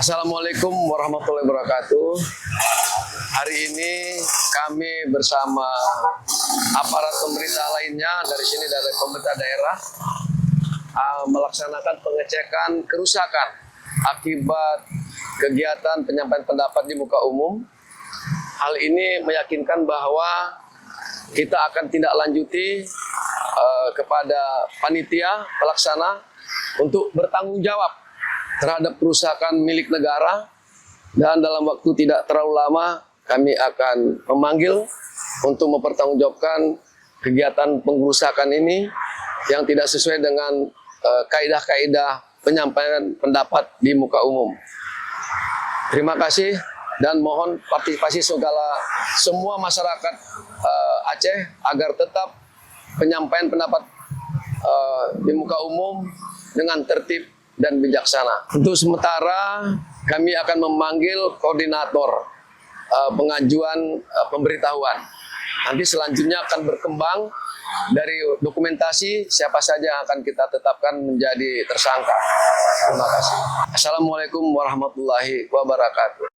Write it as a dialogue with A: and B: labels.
A: Assalamualaikum warahmatullahi wabarakatuh. Hari ini kami bersama aparat pemerintah lainnya dari sini, dari pemerintah daerah, melaksanakan pengecekan kerusakan akibat kegiatan penyampaian pendapat di muka umum. Hal ini meyakinkan bahwa kita akan tindak lanjuti kepada panitia pelaksana untuk bertanggung jawab terhadap kerusakan milik negara, dan dalam waktu tidak terlalu lama kami akan memanggil untuk mempertanggungjawabkan kegiatan pengrusakan ini yang tidak sesuai dengan kaidah-kaidah penyampaian pendapat di muka umum. Terima kasih dan mohon partisipasi semua masyarakat Aceh agar tetap penyampaian pendapat di muka umum dengan tertib dan bijaksana. Untuk sementara kami akan memanggil koordinator pengajuan pemberitahuan. Nanti selanjutnya akan berkembang dari dokumentasi siapa saja yang akan kita tetapkan menjadi tersangka. Terima kasih. Assalamualaikum warahmatullahi wabarakatuh.